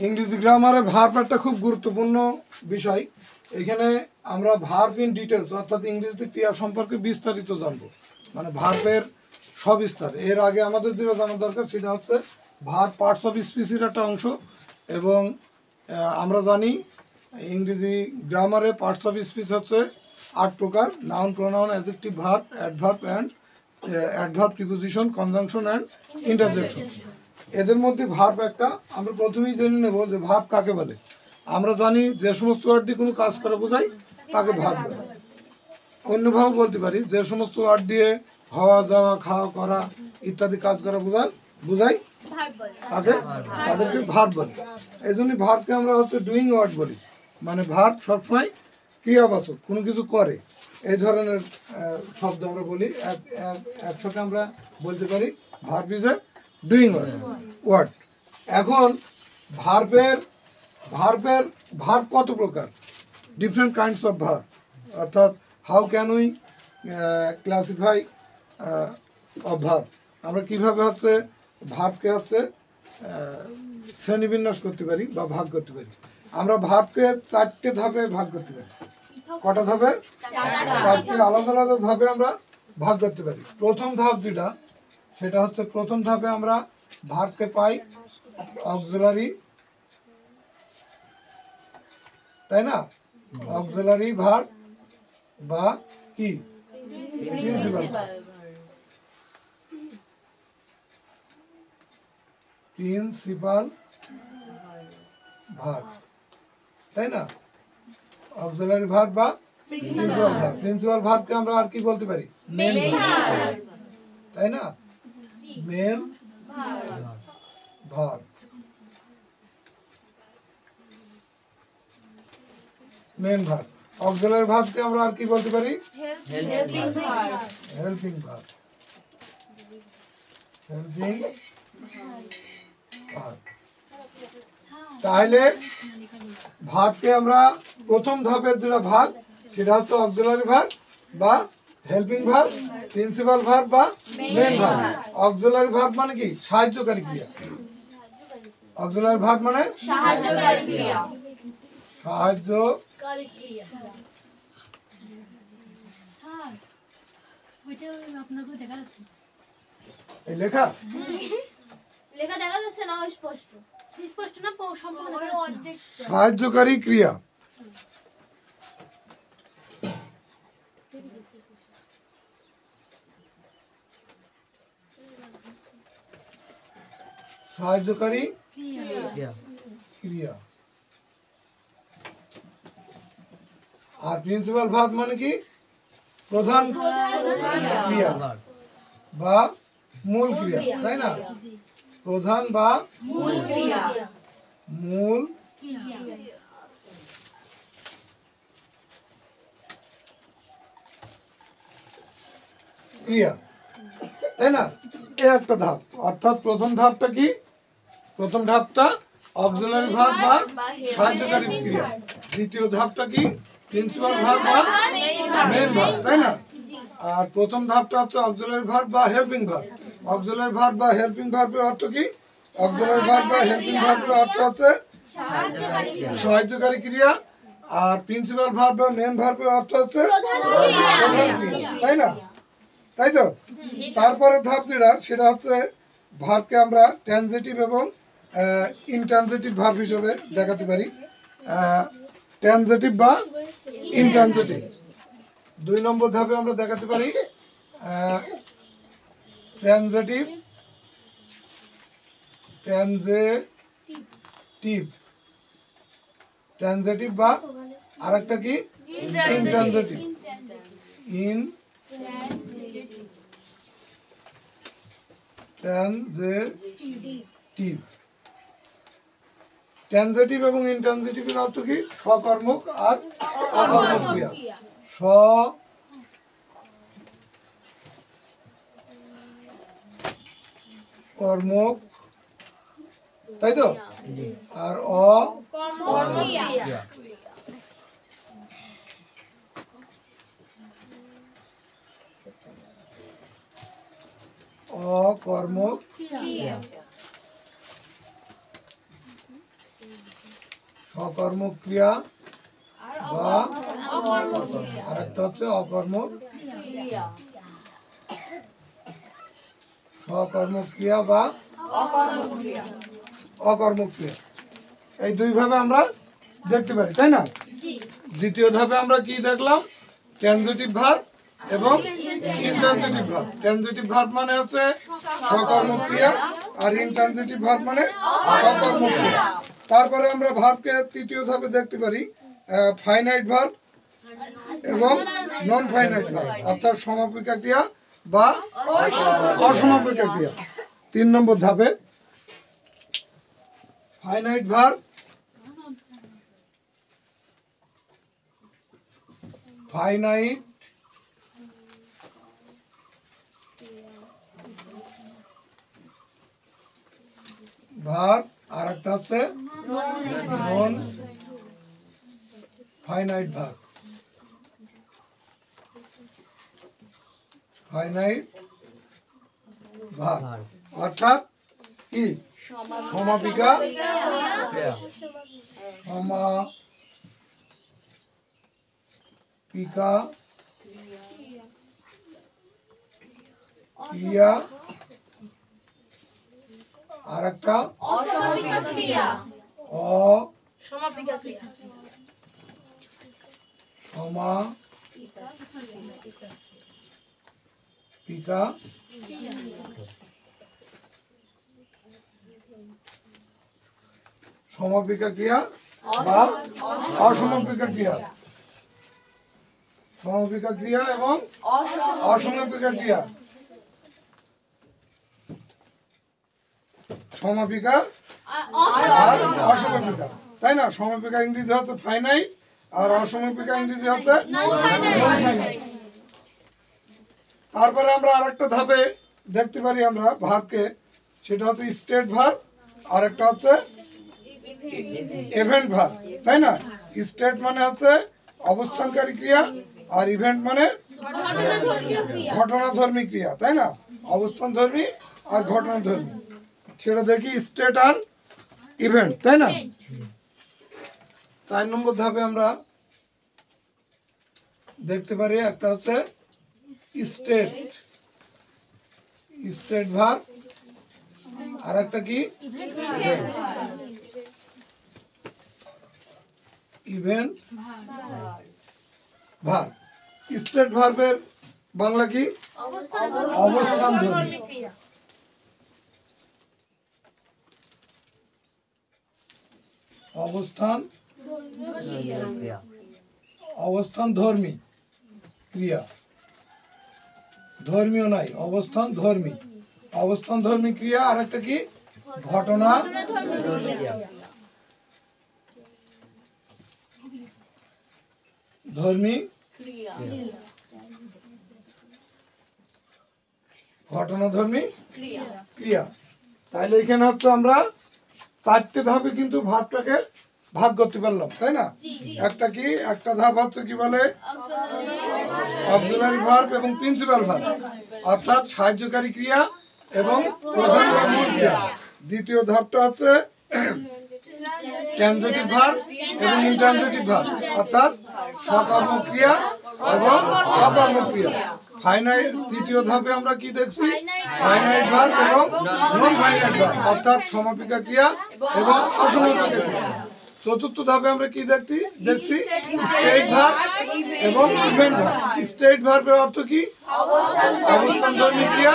ইংরেজি গ্রামারে ভার্ব একটা খুব গুরুত্বপূর্ণ বিষয়। এখানে আমরা ভার্ব ইন ডিটেলস অর্থাৎ ইংরেজিতে ক্রিয়া সম্পর্কে বিস্তারিত জানবো, মানে ভার্বের সবিস্তার। এর আগে আমাদের যেটা জানা দরকার সেটা হচ্ছে ভার্ব পার্টস অফ স্পিচের একটা অংশ, এবং আমরা জানি ইংরেজি গ্রামারে পার্টস অফ স্পিচ হচ্ছে 8 প্রকার: noun, pronoun, adjective, verb, adverb and adverb, preposition, conjunction and interjection. এদের মধ্যে ভার্ব একটা। আমরা প্রথমেই জেনে নেব যে ভার্ব কাকে বলে। আমরা জানি যে সমস্ত ওয়ার্ড দিয়ে কোনো কাজ করা বোঝায় তাকে ভার্ব বলে। অন্যভাবে বলতে পারি, যে সমস্ত ওয়ার্ড দিয়ে হওয়া, যাওয়া, খাওয়া, করা ইত্যাদি কাজ করা বোঝায় তাদেরকে ভার্ব বলে। এই জন্যই ভার্বকে আমরা হচ্ছে ডুইং ওয়ার্ড বলি, মানে ভার্ব সবসময় ক্রিয়াবাচক, কোনো কিছু করে, এই ধরনের শব্দ আমরা বলি। একসাথে আমরা বলতে পারি verb is a doing word. এখন ভার্ব কত প্রকার? ডিফারেন্ট কাইন্ডস অফ ভার্ব, অর্থাৎ how can we classify of verb. আমরা কিভাবে হচ্ছে ভার্বকে হচ্ছে শ্রেণীবিন্যাস করতে পারি বা ভাগ করতে পারি। আমরা ভার্বকে 4টে ধাপে ভাগ করতে পারি। কটা ধাপে? 4টে আলাদা আলাদা ধাপে আমরা ভাগ করতে পারি। প্রথম ধাপ যেটা, সেটা হচ্ছে প্রথম ধাপে আমরা ভার্বকে পাই অক্সিলারি, তাই না? অক্সিলারি ভার্ব বা কি প্রিন্সিপাল ভার্ব, তাই না? অক্সিলারি ভার্ব বা প্রিন্সিপাল ভার্ব। প্রিন্সিপাল ভার্বকে আমরা আর কি বলতে পারি? মেন ভার্ব, তাই না? Main verb, main verb. Auxiliary ভার্বকে আমরা আর কি বলতে পারি? Helping verb, helping verb. তাহলে ভার্বকে আমরা প্রথম ধাপের যেটা ভাগ, সেটা হচ্ছে অক্সিলারি ভার্ব বা হেল্পিং ভার্ব, প্রিন্সিপাল ভার্ব বা মেন ভার্ব। অক্সিলারি ভার্ব মানে কি? সাহায্যকারী ক্রিয়া। অক্সিলারি ভার্ব মানে সাহায্যকারী ক্রিয়া। এই লেখা দেখা যাচ্ছে না, স্পষ্ট না, সম্পূর্ণ সাহায্যকারী ক্রিয়া। সাহায্যকারী ক্রিয়া। আর প্রিন্সিপাল ভার্ব মানে কি? প্রধান ক্রিয়া বা মূল ক্রিয়া, তাই না? প্রধান বা মূল ক্রিয়া, তাই না? এই একটা ধাপ। অর্থাৎ প্রথম ধাপটা কি? প্রথম ধাপটা অক্সিলারি ভার্ব বা সাহায্যকারী ক্রিয়া। দ্বিতীয় ধাপটা কি? প্রিন্সিপাল ভার্ব বা মেইন ভার্ব, তাই না? আর প্রথম ধাপটা হচ্ছে অক্সিলারি ভার্ব বা হেল্পিং ভার্ব। অক্সিলারি ভার্ব বা হেল্পিং ভার্বের অর্থ কি? অক্সিলারি ভার্ব বা হেল্পিং ভার্বের অর্থ হচ্ছে সাহায্যকারী ক্রিয়া। আর প্রিন্সিপাল ভার্ব বা মেইন ভার্বের অর্থ হচ্ছে প্রধান ক্রিয়া, তাই না? তাই তো? তারপরে ধাপ যেটা, সেটা হচ্ছে ভার্বকে আমরা ট্রানজিটিভ এবং ইনট্রানজিটিভ ভার্ব হিসেবে দেখাতে পারি। ট্রানজিটিভ বা ইনট্রানজিটিভ। 2 নম্বর ধাপে আমরা দেখাতে পারি ট্রানজিটিভ বা আরেকটা কি? ইনট্রানজিটিভ। ট্রানজিটিভ এবং ইনট্রানজিটিভের অর্থ কি? সকর্মক আর অকর্মক ক্রিয়া। সকর্মক, তাই তো? আর অকর্মক সকর্মক ক্রিয়া বা আরেকটা হচ্ছে অকর্মক সকর্মক ক্রিয়া বা অকর্মক ক্রিয়া। এই দুই ভাবে আমরা দেখতে পারি, তাই না? দ্বিতীয় ধাপে আমরা কি দেখলাম? ট্রানজিটিভ ভার্ব এবং ইনট্রানজিটিভ ভার্ব। ট্রানজিটিভ ভার্ব মানে হচ্ছে সকর্মক ক্রিয়া, আর ইনট্রানজিটিভ ভার্ব মানে অকর্মক ক্রিয়া। তারপরে আমরা ভার্বকে তৃতীয় ধাপে দেখতে পারি ফাইনাইট ভার্ব এবং নন ফাইনাইট ভার্ব, অর্থাৎ সমাপিকা ক্রিয়া বা অসমাপিকা ক্রিয়া। 3 নম্বর ধাপে ফাইনাইট ভার্ব, ফাইনাইট ভার্ব, আর একটা হচ্ছে non finite verb. Finite verb অর্থাৎ কি? সমাপিকা সমাপিকা ক্রিয়া, আর একটা অসমাপিকা ক্রিয়া বা অসমাপিকা ক্রিয়া। সমাপিকা ক্রিয়া এবং অসমাপিকা ক্রিয়া। সমাপিকা আর অসমাপিকা, তাই না? সমাপিকা ইংরেজি হচ্ছে ফাইনাইট আর অসমাপিকা ইংরেজি হচ্ছে নন ফাইনাইট। তারপরে আমরা আরেকটা ধাপে দেখতে পারি আমরা ভার্বকে, সেটা হচ্ছে স্টেট ভার্ব, আর একটা হচ্ছে ইভেন্ট ভার্ব, তাই না? স্টেট মানে হচ্ছে অবস্থানকারী ক্রিয়া, আর ইভেন্ট মানে ঘটনাধর্মী ক্রিয়া, তাই না? অবস্থানধর্মী আর ঘটনাধর্মী, সেটা দেখি স্টেট আর ইভেন্ট, তাই না? 4 নম্বর ধাপে আমরা দেখতে পারি একটা হচ্ছে স্টেট ভার্ব, আর একটা কি ইভেন্ট ভার্ব। স্টেট ভার্বের বাংলা কি? অবস্থানধর্মী। অবস্থানধর্মী ক্রিয়া, ধর্মীয় নাই, অবস্থানধর্মী ক্রিয়া, আর একটা কি? ঘটনা ধর্মী ঘটনাধর্মী ক্রিয়া। তাইলে এখানে হচ্ছে আমরা 4টে ধাপে কিন্তু ভার্বটাকে ভাগ করতে পারলাম, তাই না? একটা কি? একটা ধাপ হচ্ছে কি বলে অক্সিলারি ভার্ব এবং প্রিন্সিপাল ভার্ব, অর্থাৎ সাহায্যকারী ক্রিয়া এবং প্রধান বা মূল ক্রিয়া। দ্বিতীয় ধাপটা হচ্ছে ট্রানজিটিভ ভার্ব এবং ইনট্রানজিটিভ ভার্ব, অর্থাৎ সকর্মক ক্রিয়া এবং অকর্মক ক্রিয়া। তৃতীয় ধাপে আমরা কি দেখছি? ফাইনাইট ভার্ব এবং নন ফাইনাইট ভার্ব, অর্থাৎ সমাপিকা ক্রিয়া এবং অসমাপিকা ক্রিয়া। চতুর্থ ধাপে আমরা কি দেখছি? স্টেট ভার্ব এবং ইভেন্ট ভার্ব। স্টেট ভার্বের অর্থ কি? অবস্থানধর্মী ক্রিয়া,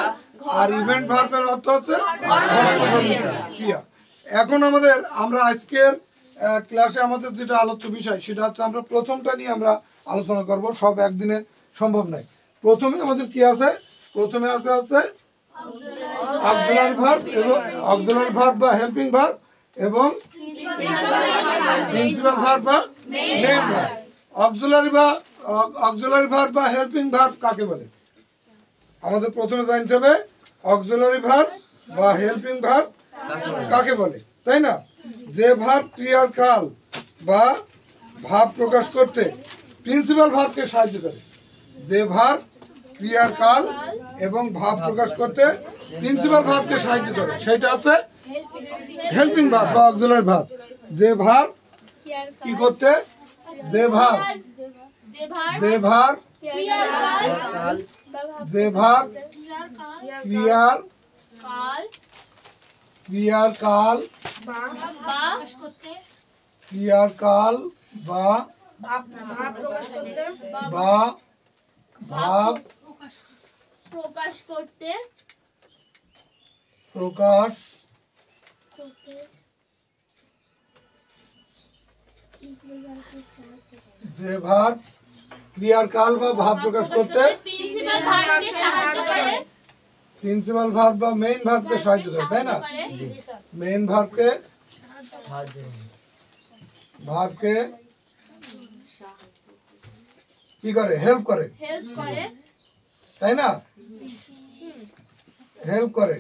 আর ইভেন্ট ভার্বের অর্থ হচ্ছে ঘটনাধর্মী ক্রিয়া। এখন আমরা আজকের ক্লাসে আমাদের যেটা আলোচ্য বিষয়, সেটা হচ্ছে আমরা প্রথমটা নিয়ে আমরা আলোচনা করব। সব একদিনে সম্ভব নয়। প্রথমে আমাদের কি আছে? প্রথমে আছে হচ্ছে অক্সিলারি ভার্ব এবং অক্সিলারি ভার্ব বা হেল্পিং ভার্ব এবং প্রিন্সিপাল ভার্ব বা মেইন ভার্ব। অক্সিলারি ভার্ব বা হেল্পিং ভার্ব কাকে বলে? আমাদের প্রথমে জানতে হবে অক্সিলারি ভার্ব বা হেল্পিং ভার্ব কাকে বলে, তাই না? যে ভার্ব ক্রিয়ার কাল বা ভাব প্রকাশ করতে প্রিন্সিপাল ভার্বকে সাহায্য করে। যে ভার্ব ক্রিয়ার কাল এবং ভাব প্রকাশ করতে প্রিন্সিপাল ভার্বকে সাহায্য করে, সেটা হচ্ছে হেল্পিং ভার্ব বা অক্সিলারি ভার্ব। যে ভার্ব কি করতে, যে ভার যে ভার ক্রিয়ার কাল বা ভাব প্রকাশ করতে যে ভার ক্রিয়ার কাল বা ভাব প্রকাশ করতে প্রিন্সিপাল ভার্ব বা মেইন ভার্বকে সাহায্য করে, তাই না? মেইন ভার্বকে কি করে, হেল্প করে, তাই না? হেল্প করে,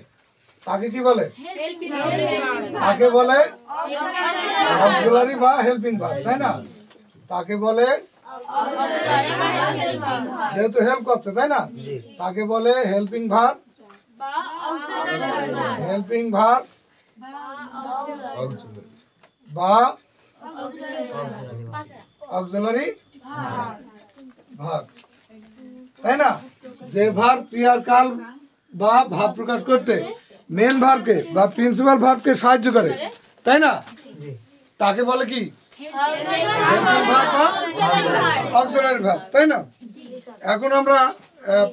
তাকে কি বলে, তাকে বলে অক্সিলারি বা হেল্পিং ভার্ব, তাই না? তাকে বলে, যেহেতু হেল্প করছে, তাই না, তাকে বলে হেল্পিং ভার্ব বা অক্সিলারি ভার্ব, তাই না? যে ভার্ব ক্রিয়ার কাল বা ভাব প্রকাশ করতে মেন ভার্বকে বা প্রিন্সিপাল ভার্বকে সাহায্য করে, তাই না, তাকে বলে কি, হেল্পিং ভার্ব বা অক্সিলারি ভার্ব, তাই না? এখন আমরা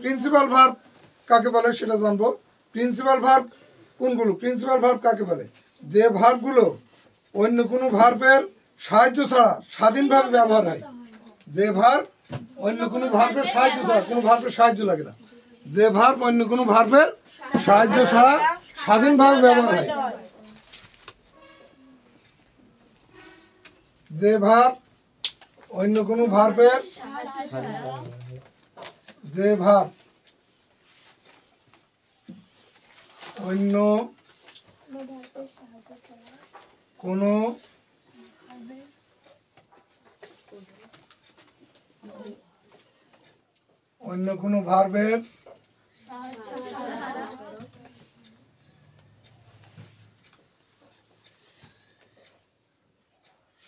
প্রিন্সিপাল ভার্ব কাকে বলে সেটা জানবো। প্রিন্সিপাল ভার্ব কোনগুলো? প্রিন্সিপাল ভার্ব কাকে বলে? যে ভার্বগুলো অন্য কোনো ভার্বের সাহায্য ছাড়া স্বাধীনভাবে ব্যবহার হয়। যে ভার্ব অন্য কোনো ভার্বের সাহায্য ছাড়া, কোনো ভার্বের সাহায্য লাগে না, যে ভার্ব অন্য কোনো ভার্বের সাহায্য ছাড়া স্বাধীনভাবে ব্যবহার হয়। যে ভার্ব অন্য কোনো ভার্বের যে ভার্ব অন্য কোনো ভার্বের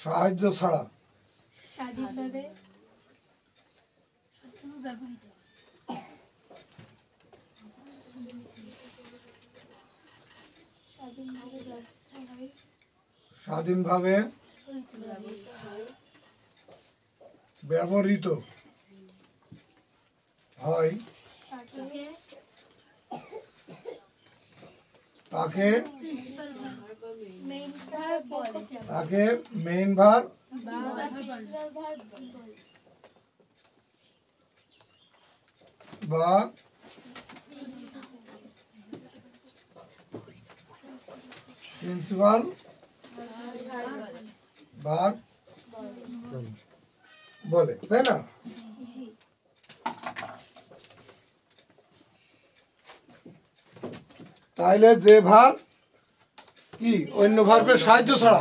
সাহায্য ছাড়া স্বাধীনভাবে ব্যবহৃত হয় তাকে মেইন ভার্ব বা প্রিন্সিপাল ভার্ব বলে, তাই না? তাইলে যে ভার্ব কি অন্য ভার্বের সাহায্য ছাড়া,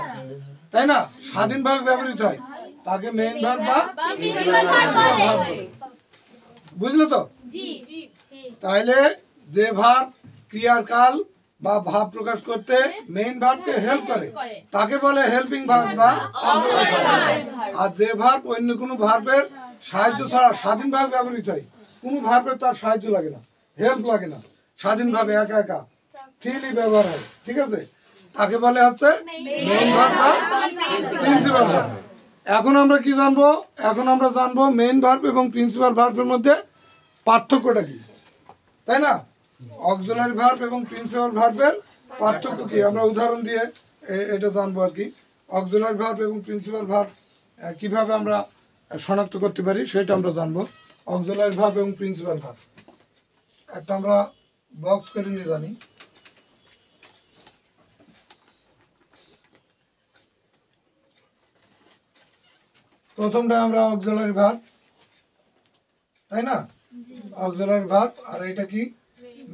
তাই না, স্বাধীনভাবে ব্যবহৃত হয় তাকে মেইন ভার্ব বা প্রিন্সিপাল ভার্ব বলে। বুঝলো তো? তাইলে যে ভার্ব ক্রিয়ার কাল বা ভাব প্রকাশ করতে মেইন ভার্বকে হেল্প করে তাকে বলে হেল্পিং ভার্ব বা অক্সিলারি ভার্ব। আর যে ভার্ব অন্য কোনো ভার্বের সাহায্য ছাড়া স্বাধীনভাবে ব্যবহৃত হয়, কোনো ভার্বের তার সাহায্য লাগে না, হেল্প লাগে না, স্বাধীনভাবে একা একা ফ্রিলি ব্যবহার হয়, ঠিক আছে, তাকে বলে হচ্ছে মেইন ভার্ব বা প্রিন্সিপাল ভার্ব। এখন আমরা কি জানবো? এখন আমরা জানবো মেইন ভার্ব এবং প্রিন্সিপাল ভার্বের মধ্যে পার্থক্যটা কি, তাই না? অক্সিলারি ভার্ব এবং প্রিন্সিপাল ভার্বের পার্থক্য কি আমরা উদাহরণ দিয়ে এটা জানবো আর কি। অক্সিলারি ভার্ব এবং প্রিন্সিপাল ভার্ব কিভাবে আমরা শনাক্ত করতে পারি সেটা আমরা জানবো। অক্সিলারি ভার্ব এবং প্রিন্সিপাল ভার্ব একটা আমরা বক্স করে নিয়ে জানি। প্রথমটা আমরা অক্সিলারি ভার্ব, তাই না, অক্সিলারি ভার্ব, আর এটা কি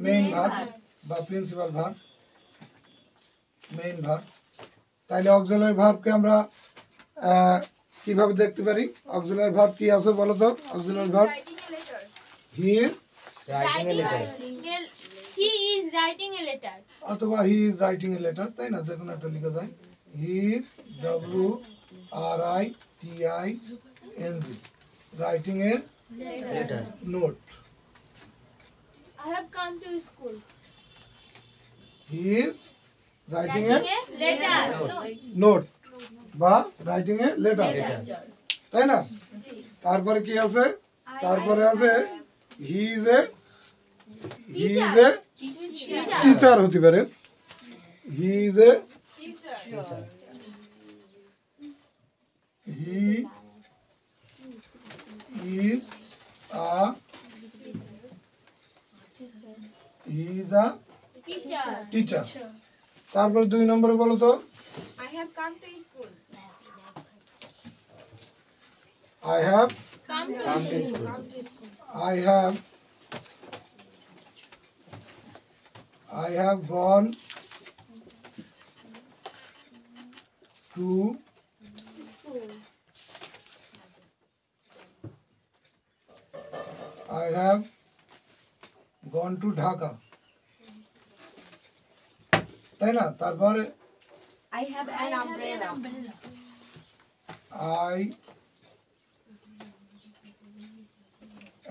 মেইন ভার্ব বা প্রিন্সিপাল ভার্ব, মেইন ভার্ব। তাইলে অক্সিলারি ভার্বকে আমরা কিভাবে দেখতে পারি? অক্সিলারি ভার্ব কি আছে বলো তো? Auxiliary verb he is writing a letter অথবা he is writing a letter, তাই না, দেখুন একটা লিখা যায় he is RITING, writing a note. I have come to school. He is writing a Letter. Note বা রাইটিং এ লেটার, তাই না? তারপরে কি আছে? তারপরে আছে হি ইজ এ টিচার হতে পারে। He is a he is a teacher. তারপর 2 নম্বরে বলো তো। I have come to school. I have Come to school. I have gone to Dhaka, তাই না? তারপরে I have an umbrella. I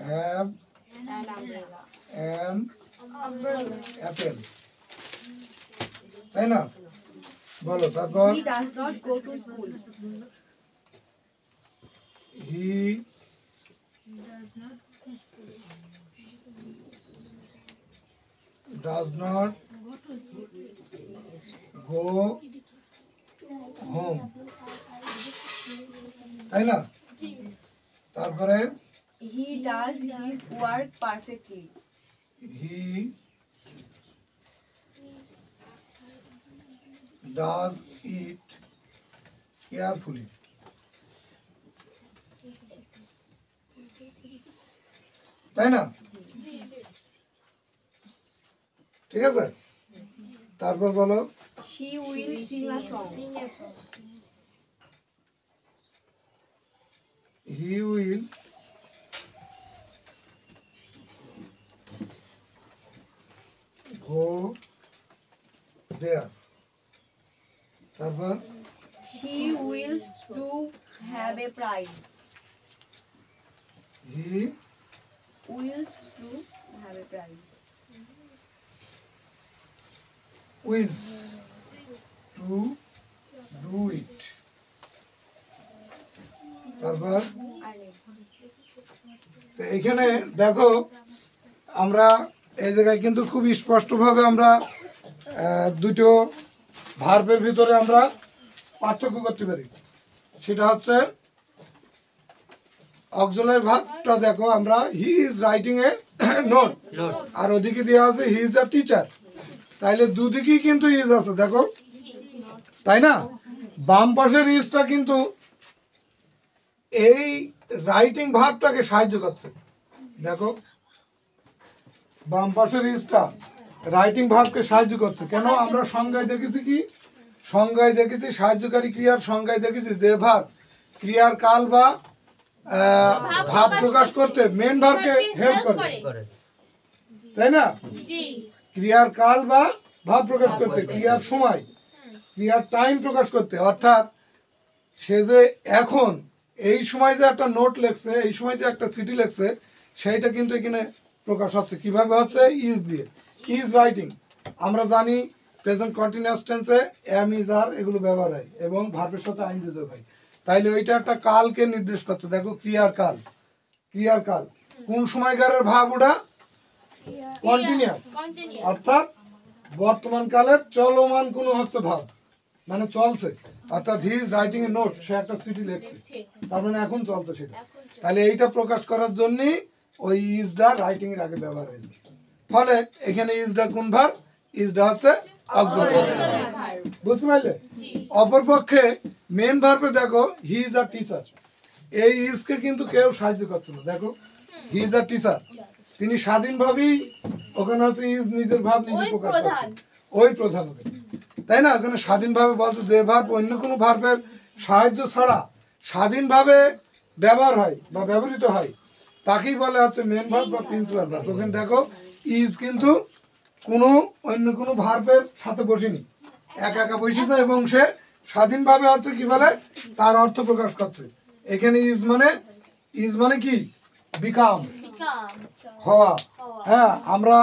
have An umbrella. an apple, তাই না? বলো তারপর। He does not go to school. He does not go home, তাই না? তারপরে He does his work perfectly. he does it carefully, তাই না? ঠিক আছে। তারপর বলো। She will sing a song. He will go there, তারপর She wills to have a prize. he Wills to have a prize. wills to do it, তারপর তো এখানে দেখো আমরা এই জায়গায় কিন্তু খুব স্পষ্টভাবে আমরা দুটো ভার্বের ভিতরে আমরা পার্থক্য করতে পারি। সেটা হচ্ছে অক্সিলারি ভার্বটা দেখো আমরা he is writing a note, আর ওদিকে দেওয়া আছে হি ইজ আ টিচার। তাইলে দুদিকেই কিন্তু ইজ আছে দেখো, তাই না? বাম পাশের ইজটা কিন্তু এই রাইটিং ভার্বটাকে সাহায্য করছে। দেখো বাম পাশের ইজটা রাইটিং ভার্বকে সাহায্য করছে। কেন? আমরা সংজ্ঞায় দেখেছি কি? সংজ্ঞায় দেখেছি সাহায্যকারী ক্রিয়ার সংজ্ঞায় দেখেছি যে ভার্ব ক্রিয়ার কাল বা ভাব প্রকাশ করতে মেন ভার্বকে হেল্প করে, তাই না? ক্রিয়ার কাল বা ভাব প্রকাশ করতে, ক্রিয়ার সময়, ক্রিয়ার টাইম প্রকাশ করতে। অর্থাৎ সে যে এখন এই সময় যে একটা নোট লেখছে, এই সময় যে একটা চিঠি লেখছে, সেইটা কিন্তু এখানে প্রকাশ হচ্ছে। কিভাবে হচ্ছে? ইজ দিয়ে। Is writing. আমরা জানি প্রেজেন্ট কন্টিনিউয়াস টেন্সে এম, ইজ, আর এগুলো ব্যবহার হয় এবং ভার্বের সাথে আইনজি যোগ হয়। তাইলে ওইটা একটা কালকে নির্দেশ করছে। দেখো ক্রিয়ার কাল, ক্রিয়ার কাল কোন সময়কারের ভাব? ওটা কন্টিনিউয়াস, অর্থাৎ বর্তমান কালের চলমান কোনো হচ্ছে ভাব, মানে চলছে। অর্থাৎ he is writing a note, সে একটা চিঠি লিখছে, তার মানে এখন চলছে সেটা। তাহলে এইটা প্রকাশ করার জন্য ওই ইজটা রাইটিং এর আগে ব্যবহার হয়েছে। ফলে এখানে ইজটা কোন ভার্ব? ইজটা হচ্ছে অক্সিলারি ভার্ব। বুঝতে পারলে? অপরপক্ষে মেন ভার্বে দেখো হি ইজ আ টিচার, এই ইজকে কিন্তু কেউ সাহায্য করছে না। দেখো হি ইজ আ টিচার, তিনি স্বাধীনভাবেই ওখানে হচ্ছে ইজ নিজের ভাব নিজে প্রকাশ করছে, ওই প্রধান, তাই না? ওখানে স্বাধীনভাবে বলছে যে ভার্ব অন্য কোনো ভার্বের সাহায্য ছাড়া স্বাধীনভাবে ব্যবহার হয় বা ব্যবহৃত হয় তাকেই বলে হচ্ছে মেন ভার্ব বা প্রিন্সিপাল ভার্ব। ওখানে দেখো ইজ কিন্তু কোনো অন্য কোনো ভার্বের সাথে বসেনি, একা একা বসেছে এবং সে স্বাধীনভাবে হচ্ছে কি বলে তার অর্থ প্রকাশ করছে। এখানে ইজ মানে কি বিকাম হওয়া। হ্যাঁ, আমরা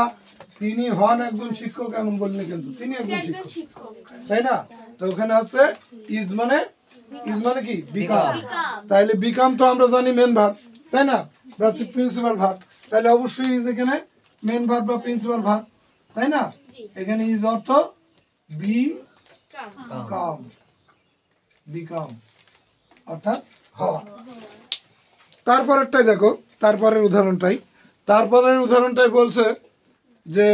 তিনি হন একজন শিক্ষক এমন বললে কিন্তু তিনি একজন শিক্ষক, তাই না? তো ওখানে হচ্ছে ইজ মানে কি বিকাম। তাইলে বিকাম তো আমরা জানি মেন ভার্ব, তাই না? Principal verb. তাহলে অবশ্যই ইজ এখানে মেন ভার্ব বা প্রিন্সিপাল ভার্ব, তাই না? এখানে ইজ অর্থ বিকাম অর্থাৎ হওয়া। তারপরেরটাই দেখো, তারপরের উদাহরণটাই বলছে যে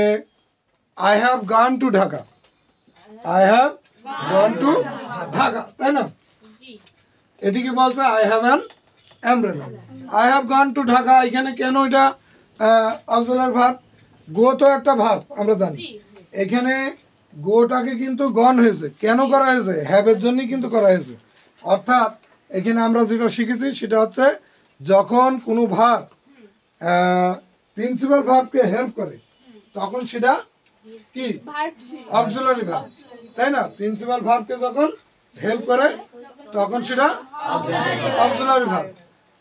I have gone to Dhaka, তাই না? এদিকে বলছে I have an umbrella. I have gone to Dhaka, এখানে কেন এটা অক্সিলারি ভার্ব? গো তো একটা ভার্ব আমরা জানি, এখানে গোটাকে কিন্তু গন হয়েছে। কেন করা হয়েছে? হ্যাভের জন্যই কিন্তু করা হয়েছে। অর্থাৎ এখানে আমরা যেটা শিখেছি সেটা হচ্ছে যখন কোনো ভার্ব প্রিন্সিপাল ভার্বকে হেল্প করে তখন সেটা কি অক্সিলারি ভার্ব, তাই না? প্রিন্সিপাল ভার্বকে যখন হেল্প করে তখন সেটা অক্সিলারি ভার্ব।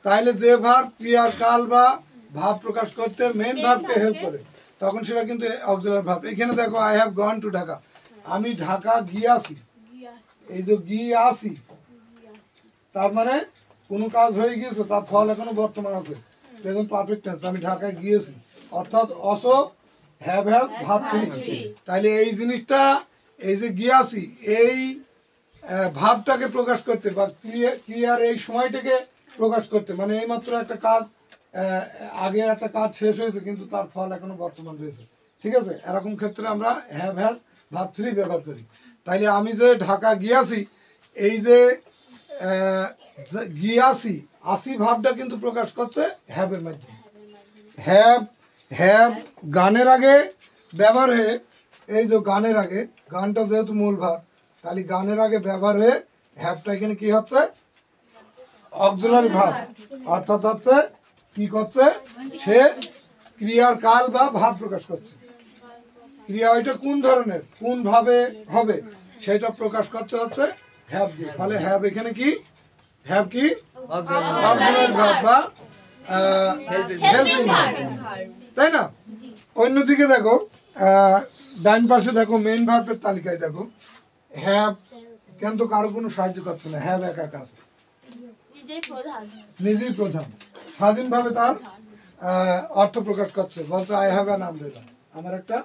তাইলে যে ভার্ব ক্রিয়ার কাল বা ভাব প্রকাশ করতে মেন ভার্বকে হেল্প করে তখন সেটা কিন্তু অক্সিলারি ভার্ব। এখানে দেখো I have gone to Dhaka, আমি ঢাকা গিয়াছি। এই যে গিয়াছি তার মানে কোনো কাজ হয়ে গিয়েছে, তার ফল এখনো বর্তমান আছে, প্রেজেন্ট পারফেক্ট টেন্স। আমি ঢাকায় গিয়েছি অর্থাৎ অলসো হ্যাভ ভার্ব থ্রি। তাইলে এই জিনিসটা, এই যে গিয়াছি এই ভাবটাকে প্রকাশ করতে বা ক্রিয়ার এই সময়টাকে প্রকাশ করতে, মানে এইমাত্র একটা কাজ আগে একটা কাজ শেষ হয়েছে কিন্তু তার ফল এখনো বর্তমান রয়েছে, ঠিক আছে? এরকম ক্ষেত্রে আমরা হ্যাভ ভার্ব থ্রি ব্যবহার করি। তাইলে আমি যে ঢাকা গিয়াছি, এই যে গিয়াছি আসি ভাবটা কিন্তু প্রকাশ করছে হ্যাভের মাধ্যমে। হ্যাভ গানের আগে ব্যবহার হয়ে, এই যে গানের আগে, গানটা যেহেতু মূল ভাব, তাহলে গানের আগে ব্যবহার হয়ে হ্যাভটা এখানে কি হচ্ছে অক্সিলারি ভার্ব। অর্থাৎ হচ্ছে কি করছে, সে ক্রিয়ার কাল বা ভাব প্রকাশ করছে। ক্রিয়া ওইটা কোন ধরনের, কোন ভাবে হবে সেটা প্রকাশ করতে হচ্ছে হ্যাভ দিয়ে। ফলে হ্যাভ এখানে কি অক্সিলারি ভার্ব বা হেল্পিং ভার্ব, তাই না? অন্যদিকে দেখো ডান পাশে দেখো মেইন ভার্বের তালিকায় দেখো হ্যাভ কিন্তু কারো কোনো সাহায্য করছে না, হ্যাভ একা একা আছে, নিজেই প্রধান, স্বাধীনভাবে তার অর্থ প্রকাশ করছে। বলছে আই হ্যাভ অ্যান আমব্রেলা, আমার একটা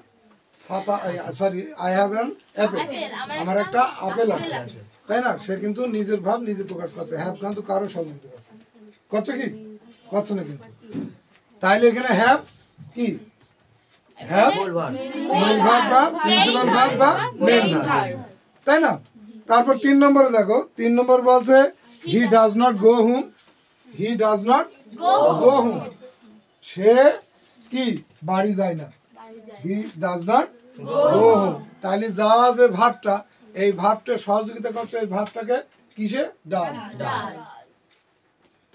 ছাতা, sorry I have an Apple, আমার একটা আপেল আছে, তাই না? সে কিন্তু নিজের ভাব নিজে প্রকাশ করছে। হ্যাভ কিন্তু কারো সহযোগিতা করছে কি করছে না কিন্তু। তাইলে এখানে হ্যাভ কি হ্যাভ মূল ভার্ব বা প্রিন্সিপাল ভার্ব বা মেইন ভার্ব, তাই না? তারপর 3 নম্বরে দেখো, 3 নম্বর বলছে he does not go home, সে কি বাড়ি যায় না, he does not go home. তাহলে যাওয়া যে ভার্বটা, এই ভার্বটা সহযোগিতা করছে এই ভার্বটাকে কিসে, ডাজ,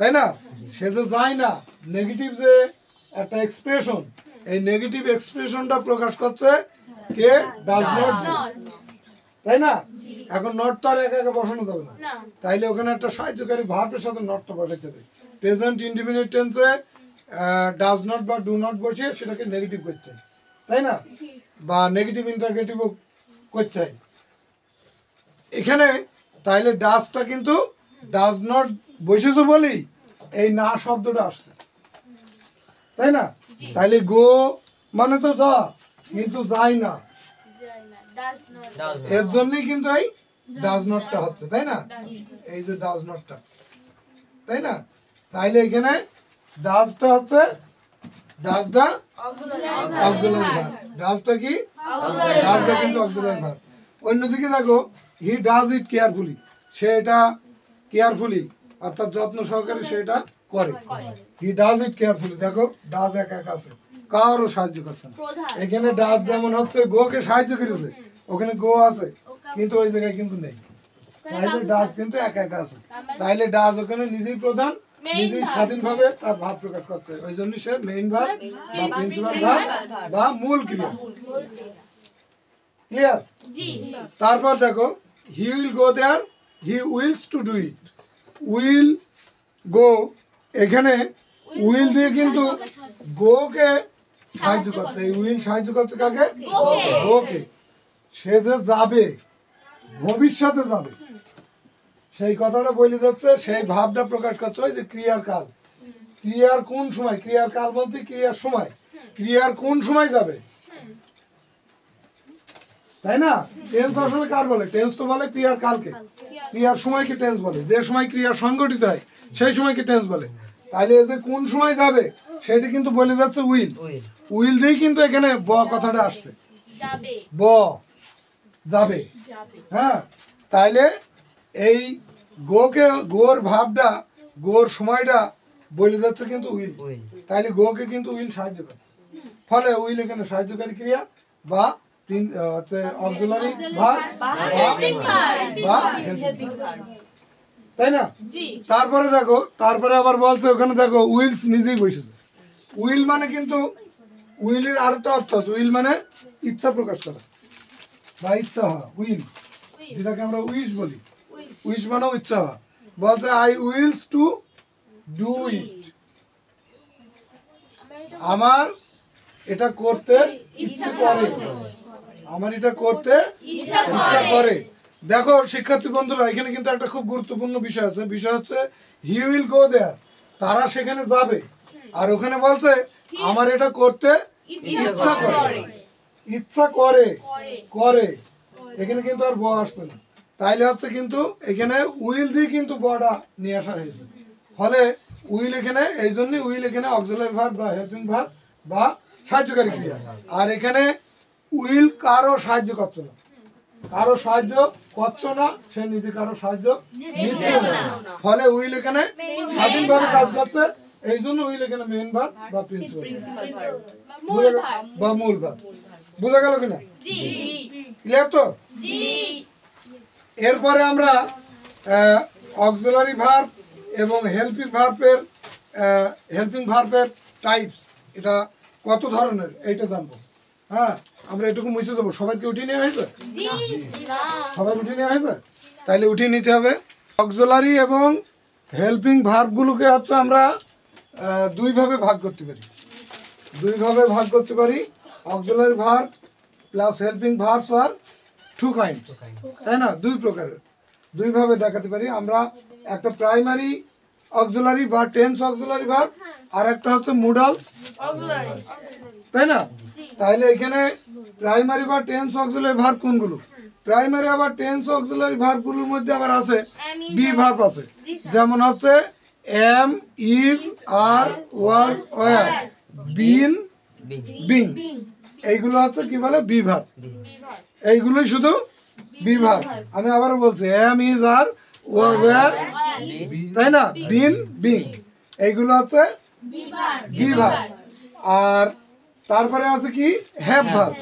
তাই না? সে যে যায় না, নেগেটিভ যে একটা এক্সপ্রেশন, এই নেগেটিভ এক্সপ্রেশনটা প্রকাশ করছে কে, ডাজ নট, তাই না? এখন নট তো আর একা একা বসানো যাবে না, তাইলে ওখানে একটা সাহায্যকারী ভার্বের সাথে নটটা বসাইতে হবে। প্রেজেন্ট ইনডিফিনিট টেন্সে ডাজ নট বা ডু নট বসিয়ে সেটাকে নেগেটিভ করতে হয়, তাই না? বা নেগেটিভ ইন্টারগেটিভও করতে হয় এখানে। তাইলে ডাজটা কিন্তু ডাজ নট বসেছে বলেই এই না শব্দটা আসছে, তাই না? তাইলে গো মানে তো যা, কিন্তু যাই না, এর জন্যই কিন্তু এই ডাজ নটটা হচ্ছে, তাই না? এই যে ডাজ নটটা, তাই না? তাইলে এখানে ডাজটা হচ্ছে, ডাজটা অক্সিলারি ভার্ব, ডাজটা কি, ডাজটা কিন্তু অক্সিলারি ভার্ব। অন্যদিকে দেখো হি ডাজ ইট কেয়ারফুলি, সে এটা কেয়ারফুলি অর্থাৎ যত্ন সহকারে সেটা করে। হি ডাজ ইট কেয়ারফুলি, দেখো ডাজ একা একা আছে, কারো সাহায্য করছে না। এখানে ডাজ যেমন হচ্ছে গো কে সাহায্য করেছে, ওখানে গো আছে কিন্তু ওই জায়গায় কিন্তু নেই, তাইলে ডাজ কিন্তু একা একা আছে। তাইলে ডাজ ওখানে নিজেই প্রধান, নিজেই স্বাধীনভাবে তার ভাব প্রকাশ করছে, ওই জন্য সে মেইন ভার্ব বা প্রিন্সিপাল ভার্ব বা মূল ক্রিয়া। ক্লিয়ার? তারপর দেখো he will go there he wills to do it, will go, এখানে উইল দিয়ে কিন্তু গোকে সাহায্য করছে, এই উইল সাহায্য করছে কাকে? গোকে। সে যে যাবে, ভবিষ্যতে যাবে, সেই কথাটা বলে যাচ্ছে, সেই ভাবটা প্রকাশ করছে ওই যে ক্রিয়ার কাল। ক্রিয়ার কোন সময়, ক্রিয়ার কাল বলতে ক্রিয়ার সময়, ক্রিয়ার কোন সময় যাবে, তাই না? টেন্স আসলে কার বলে? টেন্স তো বলে ক্রিয়ার কালকে, ক্রিয়ার সময়কে টেন্স বলে। যে সময় ক্রিয়া সংগঠিত হয় সেই সময়কে টেন্স বলে। তাইলে এই যে কোন সময় যাবে সেটি কিন্তু বলে যাচ্ছে উইল। উইল দিয়ে কিন্তু এখানে ব কথাটা আসছে, ব যাবে। হ্যাঁ, তাইলে এই গোকে, গোর ভাবটা, গোর সময়টা বলে যাচ্ছে কিন্তু উইল। তাইলে গোকে কিন্তু উইল সাহায্য করছে, ফলে উইল এখানে সাহায্যকারী ক্রিয়া বা হচ্ছে অক্সিলারি ভার্ব বা হেল্পিং ভার্ব, তাই না? তারপরে দেখো, তারপরে আবার বলছে ওখানে দেখো উইলস নিজেই বসেছে। উইল মানে কিন্তু, উইলের আরেকটা অর্থ আছে, উইল মানে ইচ্ছা প্রকাশ করা বা ইচ্ছা হওয়া, উইল যেটাকে আমরা উইশ বলি। উইশ মানে ইচ্ছা হওয়া। বলছে I wills to do it, আমার এটা করতে ইচ্ছে করে, আমার এটা করতে ইচ্ছা করে। দেখো শিক্ষার্থী বন্ধুরা, এখানে কিন্তু একটা খুব গুরুত্বপূর্ণ বিষয় আছে। বিষয় হচ্ছে হি উইল গো দেয়ার, তারা সেখানে যাবে। আর ওখানে বলছে আমার এটা করতে ইচ্ছা করে, ইচ্ছা করে, করে, এখানে কিন্তু আর ব আসছে না। তাইলে হচ্ছে কিন্তু এখানে উইল দিয়ে কিন্তু বটা নিয়ে আসা হয়েছে। ফলে উইল এখানে, এই জন্যই উইল এখানে অক্সিলারি ভার্ব বা হেল্পিং ভার্ব বা সাহায্যকারী ক্রিয়া। আর এখানে উইল কারো সাহায্য করছে না, কারো সাহায্য করছো না, সে নিজে কারো সাহায্য নিচ্ছে না। ফলে উইল এখানে স্বাধীনভাবে কাজ করছে, এই জন্য উইল এখানে মেইন ভার্ব বা প্রিন্সিপাল বা মূল ভার্ব। বোঝা গেল কিনা? ক্লিয়ার তো? এরপরে আমরা অক্সিলারি ভার্ব এবং হেল্পিং ভার্বের টাইপস, এটা কত ধরনের এইটা জানবো। হ্যাঁ, আমরা এটুকু মুছে দেবো। সবাইকে উঠিয়ে নেওয়া হয়েছে? সবাই উঠিয়ে নেওয়া হয়েছে? তাইলে উঠিয়ে নিতে হবে। অক্সিলারি এবং হেল্পিং ভার্বগুলোকে হচ্ছে আমরা দুইভাবে ভাগ করতে পারি, দুইভাবে ভাগ করতে পারি। Auxiliary verb plus helping verbs আর টু কাইন্ড, তাই না? দুই প্রকারের, দুইভাবে দেখাতে পারি আমরা। একটা প্রাইমারি অক্সিলারি বা টেন্স অক্সিলারি ভার্ব, আর একটা হচ্ছে মুডালস, তাই না? তাহলে এখানে প্রাইমারি বা টেন্স অক্সিলারি ভার্ব কোনগুলো? প্রাইমারি আবার টেন্স অক্সিলারি ভার্বগুলোর মধ্যে আবার আছে বি ভার্ব আছে, যেমন হচ্ছে am, is, are, was, were, been, being, এইগুলো হচ্ছে কি বলে? Be verb. এইগুলোই শুধু বি ভার্ব। আমি আবারও বলছি, am, is, are, was, were, তাই না? বিন, বিং, এইগুলো হচ্ছে বি ভার্ব। আর তারপরে আছে কি? Have verb.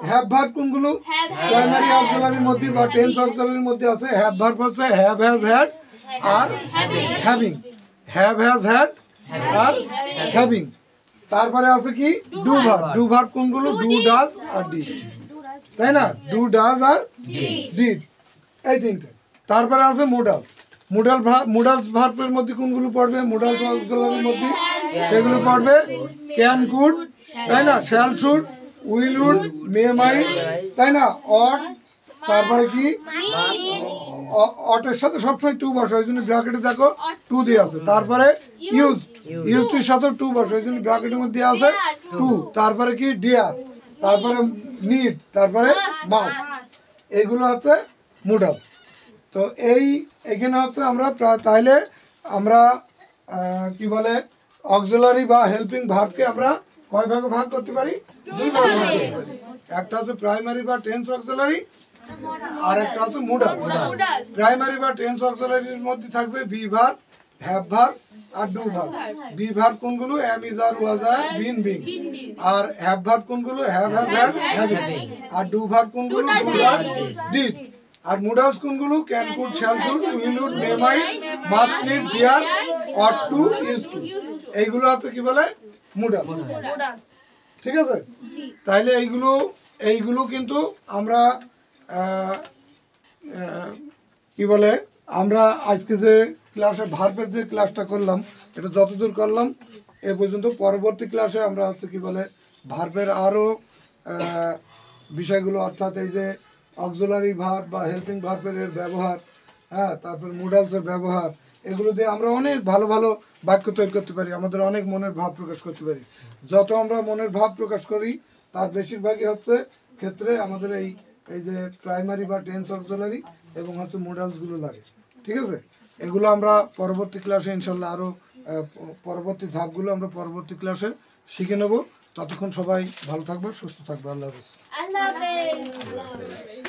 হ্যাভ ভার্ব কোনগুলো? প্রাইমারি অক্সিলারির মধ্যে বা টেন্স অক্সিলারির মধ্যে আছে। হ্যাভ ভার্ব হচ্ছে have, has, had are having. Have, has, had are having. তারপরে আছে কি? Do verb. ডু ভার্ব কোনগুলো? ডু, ডাজ আর ডিড, তাই না? ডু, ডাজ আর ডিড, এই তিনটে। তারপরে আছে মোডালস। মোডালস ভার্বের মধ্যে কোনগুলো পড়বে? মোডালস অক্সিলারির মধ্যে সেগুলো পড়বে ক্যান, কুড, তাই না? Shall, should, will, would, may, মাইট, তাই না? অট, তারপরে কি? অটের সাথে সবসময় টু বসে, ওই জন্য ব্র্যাকেটে দেখো টু দিয়ে আছে। তারপরে ইউজড, ইউজড এর সাথে টু বসে, ওই জন্য ব্র্যাকেটের মধ্যে আছে টু। তারপরে কি? ডিয়ার, তারপরে নিড, তারপরে মাস্ট, এইগুলো হচ্ছে মোডালস। তো এইখানে হচ্ছে আমরা তাইলে আমরা কি বলে অক্সিলারি বা হেল্পিং ভার্বকে আমরা কয় ভাগে ভাগ করতে পারি? দুই ভাগে ভাগ করতে পারি। একটা হচ্ছে প্রাইমারি বা টেন্স অক্সিলারি, আর একটা হচ্ছে মোডাল। প্রাইমারি বা টেন্স অক্সিলারির মধ্যে থাকবে বি ভার্ব, হ্যাভ ভার্ব আর ডু ভার্ব। বি ভার্ব কোনগুলো? Am, is, are, was, are, been, being. আর হ্যাভ ভার্ব কোনগুলো? Have, has, had, having. আর ডু ভার্ব কোনগুলো? Do, does, did. আর মোডালস কোনগুলো? Can, could, shall, should, will, would, may, might, must, need, dare, ought to, use to, এইগুলো হচ্ছে কি বলে? মোডাল। ঠিক আছে? তাইলে এইগুলো কিন্তু আমরা কি বলে আমরা আজকে যে ক্লাসে ভার্বের যে ক্লাসটা করলাম এটা যতদূর করলাম এ পর্যন্ত। পরবর্তী ক্লাসে আমরা হচ্ছে কি বলে ভার্বের আরও বিষয়গুলো, অর্থাৎ এই যে অক্সিলারি ভার্ব বা হেল্পিং ভার্বের এর ব্যবহার, হ্যাঁ, তারপর মুডালসের ব্যবহার, এগুলো দিয়ে আমরা অনেক ভালো ভালো বাক্য তৈরি করতে পারি, আমাদের অনেক মনের ভাব প্রকাশ করতে পারি। যত আমরা মনের ভাব প্রকাশ করি তার বেশিরভাগই হচ্ছে ক্ষেত্রে আমাদের এই এই যে প্রাইমারি বা টেন্স অক্সিলারি এবং হচ্ছে মুডালসগুলো লাগে। ঠিক আছে, এগুলো আমরা পরবর্তী ক্লাসে ইনশাল্লাহ আরও পরবর্তী ধাপগুলো আমরা পরবর্তী ক্লাসে শিখে নেব। ততক্ষণ সবাই ভালো থাকবে, সুস্থ থাকবে। আল্লাহ হাফেজ। আল্লাহ হাফেজ।